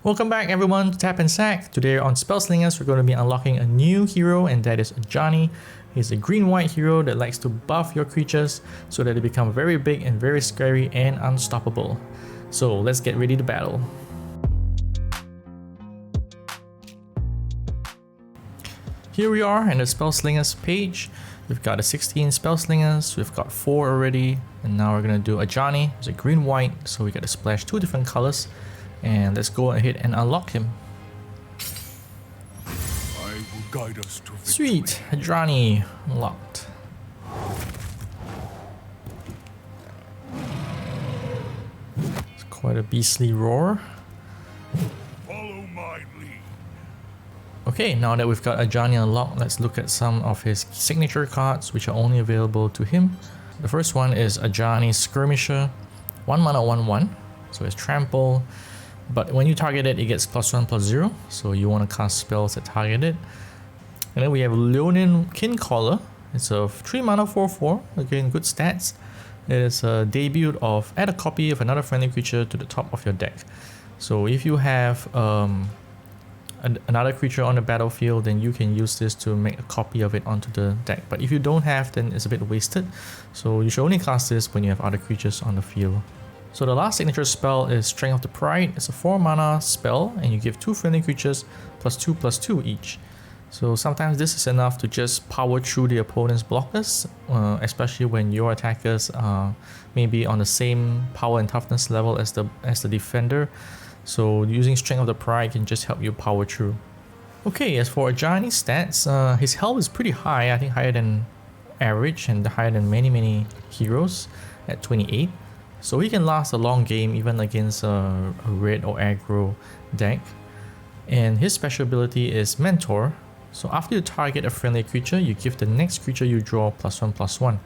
Welcome back everyone to Tap and Sack. Today on Spellslingers we're going to be unlocking a new hero, and that is Ajani. He's a green-white hero that likes to buff your creatures so that they become very big and very scary and unstoppable. So let's get ready to battle. Here we are in the Spellslingers page. We've got the 16 Spellslingers, we've got 4 already, and now we're going to do Ajani. It's a green-white, so we got to splash 2 different colors. And let's go ahead and unlock him. I will guide us to victory. Sweet, Ajani unlocked. It's quite a beastly roar. Follow my lead. Okay, now that we've got Ajani unlocked, let's look at some of his signature cards which are only available to him. The first one is Ajani Skirmisher, 1 mana 1/1, so it's trample. But when you target it, it gets +1/+0, so you want to cast spells that target it. And then we have Leonin Kincaller. It's a 3 mana 4/4, again good stats. It is a debut of add a copy of another friendly creature to the top of your deck. So if you have another creature on the battlefield, then you can use this to make a copy of it onto the deck. But if you don't have, then it's a bit wasted. So you should only cast this when you have other creatures on the field. So the last signature spell is Strength of the Pride. It's a 4 mana spell and you give 2 friendly creatures +2/+2 each. So sometimes this is enough to just power through the opponent's blockers, especially when your attackers are maybe on the same power and toughness level as the defender. So using Strength of the Pride can just help you power through. Okay, as for Ajani's stats, his health is pretty high, I think higher than average and higher than many heroes at 28. So he can last a long game even against a red or aggro deck. And his special ability is Mentor. So after you target a friendly creature, you give the next creature you draw +1/+1.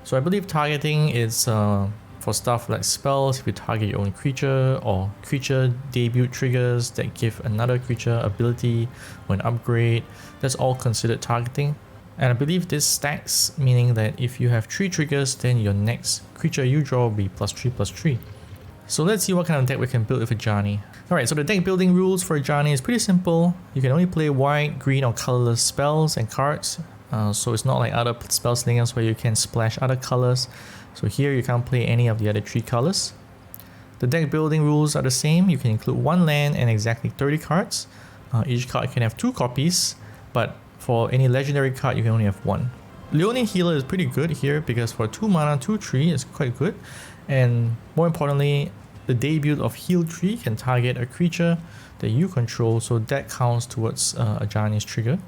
So I believe targeting is for stuff like spells, if you target your own creature, or creature debut triggers that give another creature ability or an upgrade. That's all considered targeting. And I believe this stacks, meaning that if you have 3 triggers, then your next creature you draw will be +3/+3. So let's see what kind of deck we can build with Ajani. Alright, so the deck building rules for Ajani is pretty simple. You can only play white, green or colorless spells and cards. So it's not like other Spellslingers where you can splash other colors. So here you can't play any of the other 3 colors. The deck building rules are the same. You can include 1 land and exactly 30 cards. Each card can have 2 copies, but for any legendary card you can only have 1. Leonin Healer is pretty good here because for 2 mana 2/3 is quite good, and more importantly the debut of Heal Tree can target a creature that you control, so that counts towards Ajani's trigger.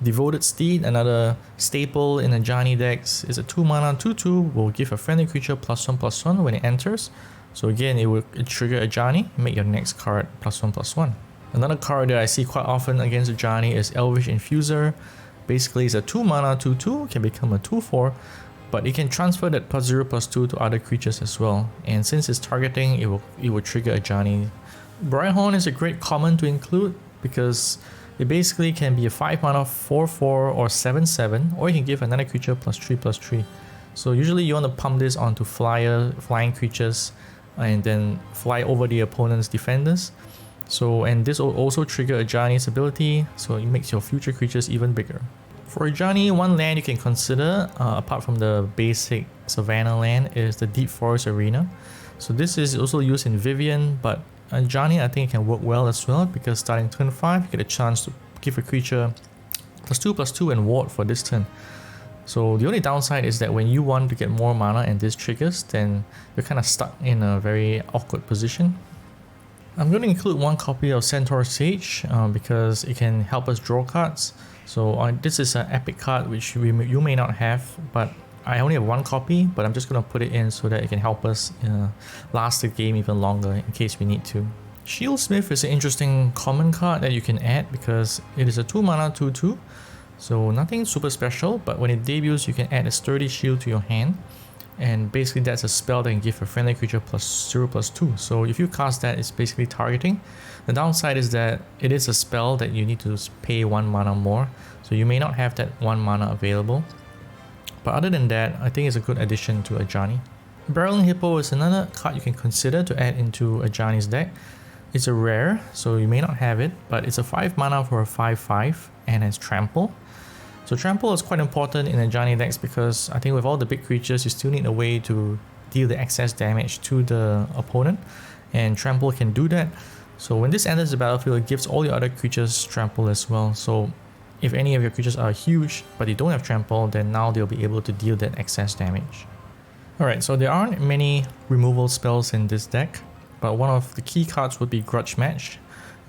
Devoted Steed, another staple in Ajani decks, is a 2 mana 2/2, will give a friendly creature +1/+1 when it enters. So again it will trigger Ajani, make your next card +1/+1. Another card that I see quite often against Ajani is Elvish Infuser. Basically it's a 2 mana 2/2, can become a 2/4, but it can transfer that +0/+2 to other creatures as well. And since it's targeting, it will trigger Ajani. Briarhorn is a great common to include because it basically can be a 5 mana 4/4 or 7/7, or you can give another creature +3/+3. So usually you want to pump this onto flying creatures and then fly over the opponent's defenders. So, and this will also trigger Ajani's ability, so it makes your future creatures even bigger. For Ajani, 1 land you can consider, apart from the basic Savannah land, is the Deep Forest Arena. So this is also used in Vivian, but Ajani I think can work well as well because starting turn 5 you get a chance to give a creature +2/+2 and ward for this turn. So the only downside is that when you want to get more mana and this triggers, then you're kind of stuck in a very awkward position. I'm going to include 1 copy of Centaur Sage because it can help us draw cards. So this is an epic card which you may not have, but I only have 1 copy, but I'm just going to put it in so that it can help us last the game even longer in case we need to. Shieldsmith is an interesting common card that you can add because it is a 2 mana 2/2. So nothing super special, but when it debuts you can add a sturdy shield to your hand. And basically that's a spell that can give a friendly creature +0/+2. So if you cast that, it's basically targeting. The downside is that it is a spell that you need to pay 1 mana more, so you may not have that 1 mana available. But other than that, I think it's a good addition to Ajani. Barreling Hippo is another card you can consider to add into Ajani's deck. It's a rare, so you may not have it, but it's a 5 mana for a 5/5 and has trample. So trample is quite important in Ajani decks because I think with all the big creatures you still need a way to deal the excess damage to the opponent, and trample can do that. So when this enters the battlefield, it gives all your other creatures trample as well. So if any of your creatures are huge but they don't have trample, then now they'll be able to deal that excess damage. Alright, so there aren't many removal spells in this deck, but one of the key cards would be Grudge Match.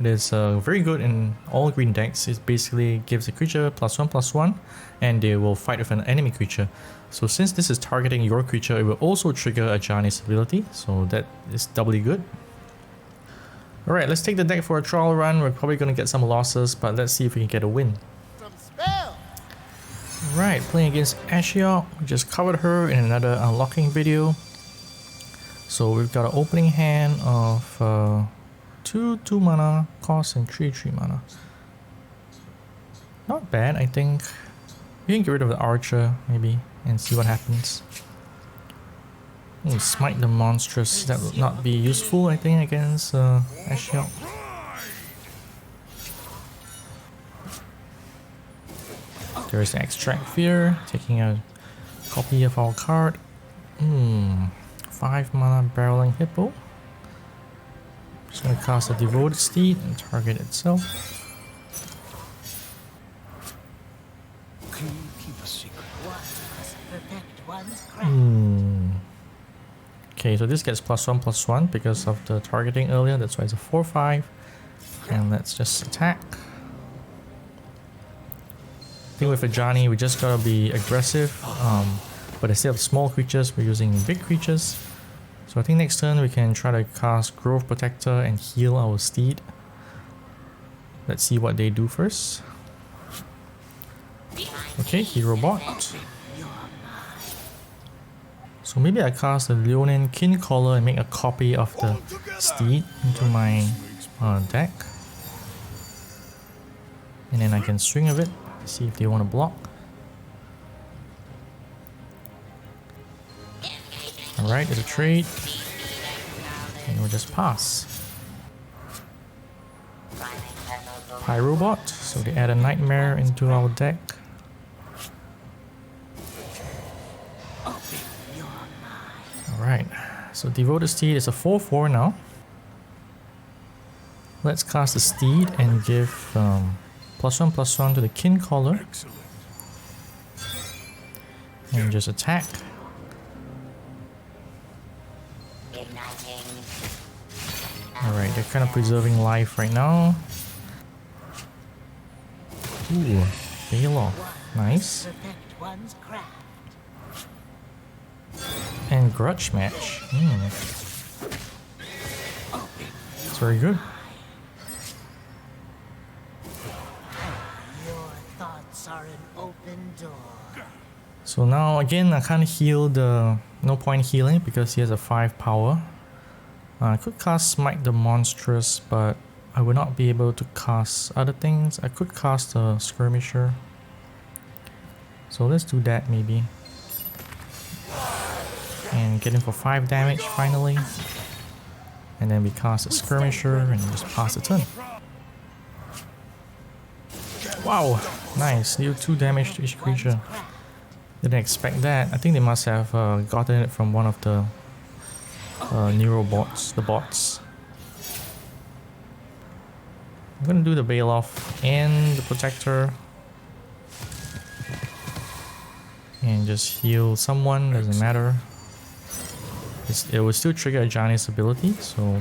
It is very good in all green decks. It basically gives a creature +1/+1 and they will fight with an enemy creature. So since this is targeting your creature, it will also trigger Ajani's ability, so that is doubly good. Alright, let's take the deck for a trial run. We're probably going to get some losses, but let's see if we can get a win. Right, playing against Ashiang. We just covered her in another unlocking video. So we've got an opening hand of 2 mana cost and 3 mana. Not bad, I think. We can get rid of the archer maybe and see what happens. Smite the Monstrous. That would not be useful, I think, against Ashiang. There is an Extract Fear, taking a copy of our card. 5 mana barreling Hippo. Just gonna cast a Devoted Steed and target itself. Can you keep a secret? Okay, so this gets +1/+1 because of the targeting earlier. That's why it's a 4/5. And let's just attack. I think with Ajani, we just gotta be aggressive. But instead of small creatures, we're using big creatures. So I think next turn we can try to cast Growth Protector and heal our Steed. Let's see what they do first. Okay, Hero Bot. So maybe I cast the Leonin Kincaller and make a copy of the Steed into my deck. And then I can swing a bit, see if they want to block. Alright, there's a trade. And we'll just pass. Pyrobot, so they add a Nightmare into our deck. Alright, so Devoted Steed is a 4/4 now. Let's cast the Steed and give +1/+1 to the Kincaller. And just attack. Alright, they're kind of preserving life right now. Ooh, Baloth. Nice. And Grudge Match. It's very good. So now again, I can't heal the... No point healing because he has a 5 power. I could cast Smite the Monstrous, but I would not be able to cast other things. I could cast a Skirmisher. So let's do that maybe. And get him for 5 damage finally. And then we cast a Skirmisher and just pass the turn. Wow, nice. Deal 2 damage to each creature. Didn't expect that. I think they must have gotten it from one of the Neurobots, the bots. I'm gonna do the Baloth and the Protector. And just heal someone, doesn't matter. It will still trigger Ajani's ability, so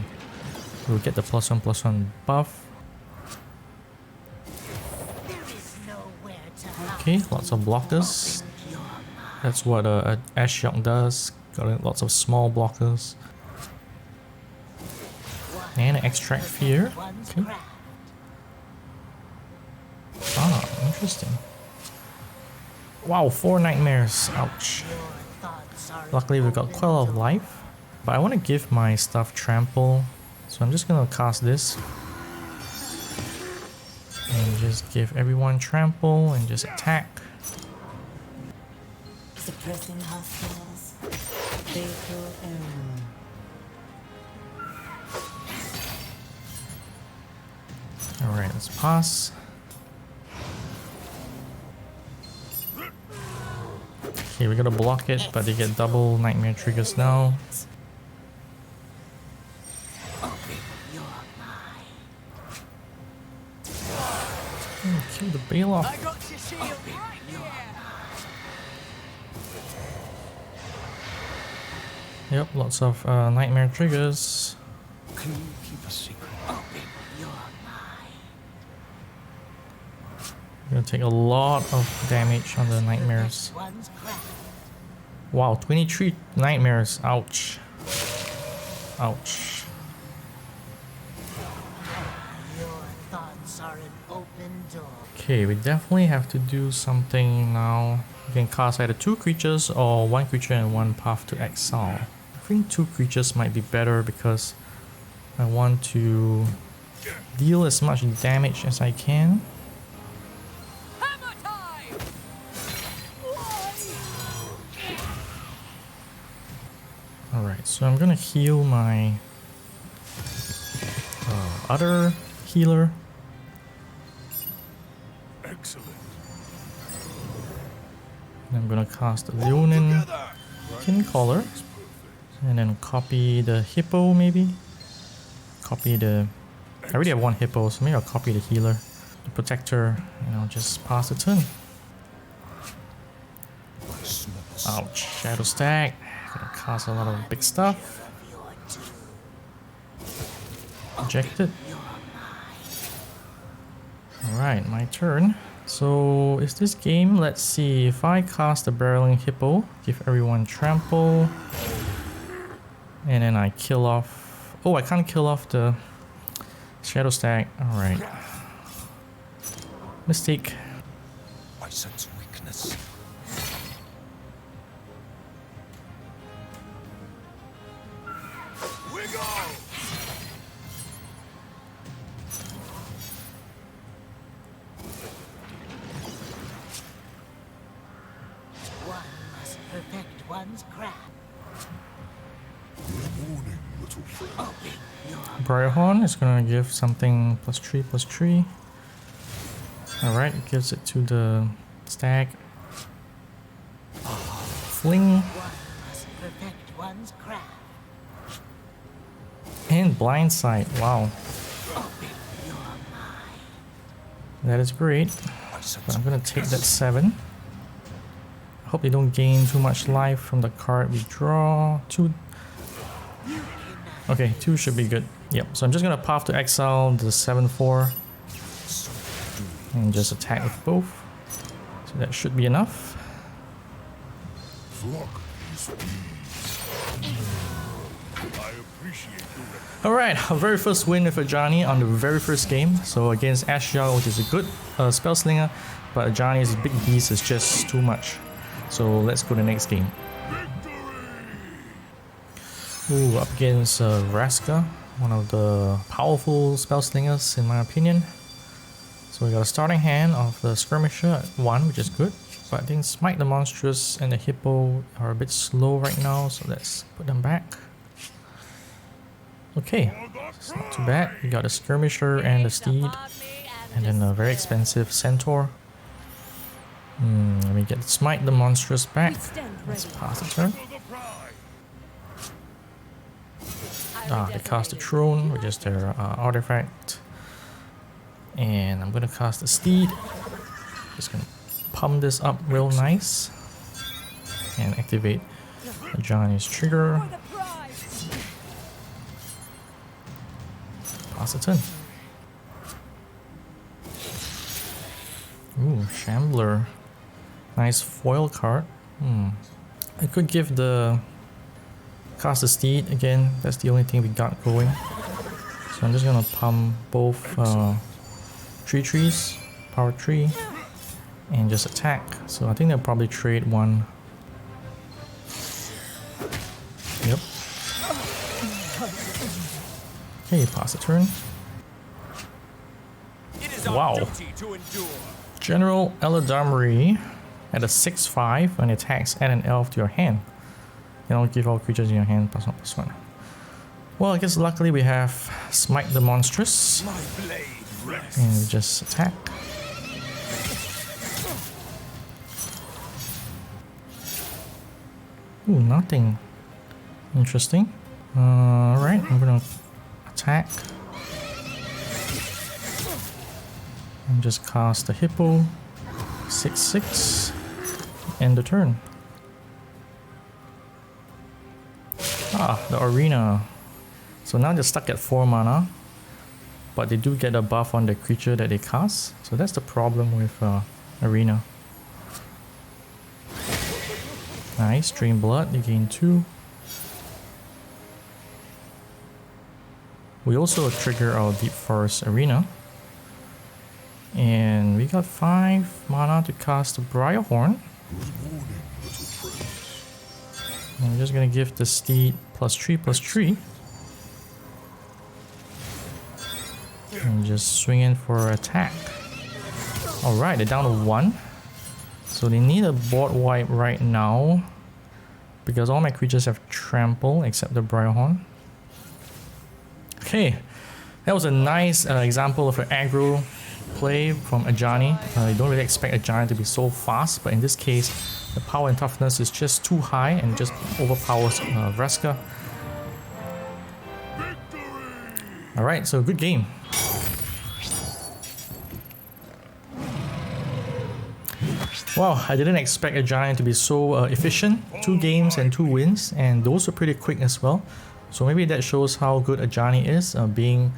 we'll get the +1/+1 buff. Okay, lots of blockers. That's what Ashiang does. Got lots of small blockers. And an Extract Fear. Okay. Ah, interesting. Wow, 4 nightmares. Ouch. Luckily we've got quite a lot of life. But I want to give my stuff trample. So I'm just gonna cast this. And just give everyone trample and just attack. Suppressing hostiles. Fatal error. Alright, let's pass. Okay, we're gonna block it, but they get double nightmare triggers now. Kill the Baloth. I got your shield right here. Yep, lots of nightmare triggers. Can you keep a secret? Gonna take a lot of damage on the nightmares. Wow, 23 nightmares. Ouch. Ouch. Okay, we definitely have to do something now. You can cast either 2 creatures or 1 creature and 1 path to exile. I think 2 creatures might be better because I want to deal as much damage as I can. Hammer time. Alright, so I'm gonna heal my other healer. Excellent. I'm gonna cast the Leonin, Kincaller, and then copy the Hippo maybe. Copy the... I already have 1 Hippo, so maybe I'll copy the healer, the protector, and I'll just pass the turn. Ouch, Shadow Stack. Gonna cast a lot of big stuff. Ejected. Alright, my turn. So is this game, let's see, if I cast the barreling Hippo, give everyone trample, and then I kill off... Oh, I can't kill off the Shadow Stack. Alright. Mistake. I sense weakness. We go! One must perfect one's craft. Good morning, little friend. Briarhorn is gonna give something +3/+3. Alright, it gives it to the stag. Fling. One must perfect one's craft. And blindside. Wow. That is great. But I'm gonna take that 7. I hope they don't gain too much life from the card we draw. 2. Okay, 2 should be good. Yep, so I'm just gonna path to exile the 7/4 and just attack with both. So that should be enough. Flock is I appreciate your Alright, our very first win with Ajani on the very first game. So against Ashiang, which is a good Spellslinger, but Ajani's big beast is just too much. So let's go to the next game. Ooh, up against Vraska, one of the powerful Spellslingers in my opinion. So we got a starting hand of the Skirmisher at 1, which is good. But I think Smite the Monstrous and the Hippo are a bit slow right now, so let's put them back. Okay, it's not too bad. We got a Skirmisher and the Steed, and then a very expensive Centaur. Let me get Smite the Monstrous back. Let's pass the turn. They cast the Throne, which is their artifact. And I'm gonna cast the Steed. Just gonna pump this up real nice. And activate Ajani's trigger. Pass the turn. Ooh, Shambler. Nice foil card. I could give the... Cast the Steed again, that's the only thing we got going. So I'm just gonna pump both 3 trees, power 3, and just attack. So I think they'll probably trade 1. Yep. Okay, pass the turn. Wow. General Eladamri at a 6/5 when it attacks, add an elf to your hand. You don't give all creatures in your hand +1/+1. Well, I guess luckily we have Smite the Monstrous. My blade And we just attack. Ooh, nothing. Interesting. Alright, I'm gonna attack. And just cast the Hippo. 6/6. End the turn. Ah, the arena. So now they're stuck at 4 mana. But they do get a buff on the creature that they cast. So that's the problem with arena. Nice, drain blood, they gain 2. We also trigger our Deep Forest Arena. And we got 5 mana to cast the Briarhorn. I'm just gonna give the Steed +3/+3. And just swing in for attack. Alright, they're down to 1. So they need a board wipe right now. Because all my creatures have trample except the Briarhorn. Okay, that was a nice example of an aggro play from Ajani. You don't really expect Ajani to be so fast, but in this case, the power and toughness is just too high and just overpowers Vraska. Alright, so good game. Wow, I didn't expect Ajani to be so efficient. 2 games and 2 wins, and those were pretty quick as well. So maybe that shows how good Ajani is, being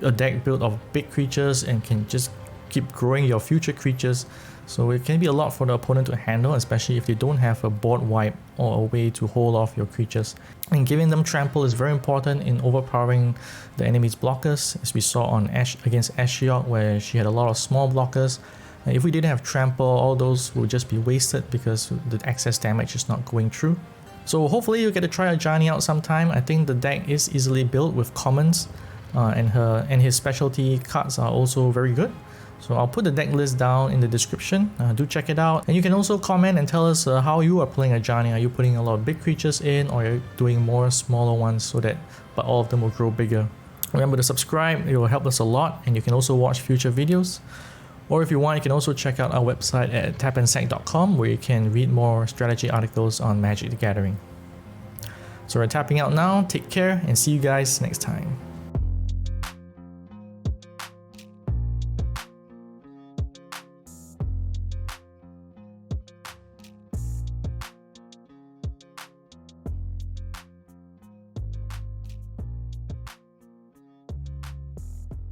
a deck built of big creatures and can just keep growing your future creatures. So it can be a lot for the opponent to handle, especially if they don't have a board wipe or a way to hold off your creatures. And giving them trample is very important in overpowering the enemy's blockers, as we saw on against Ashiang, where she had a lot of small blockers. If we didn't have trample, all those would just be wasted because the excess damage is not going through. So hopefully you get to try Ajani out sometime. I think the deck is easily built with commons, and his specialty cards are also very good. So I'll put the deck list down in the description. Do check it out. And you can also comment and tell us how you are playing Ajani. Are you putting a lot of big creatures in, or are you doing more smaller ones so that but all of them will grow bigger? Remember to subscribe, it will help us a lot, and you can also watch future videos. Or if you want, you can also check out our website at tapandsec.com, where you can read more strategy articles on Magic the Gathering. So we're tapping out now, take care, and see you guys next time.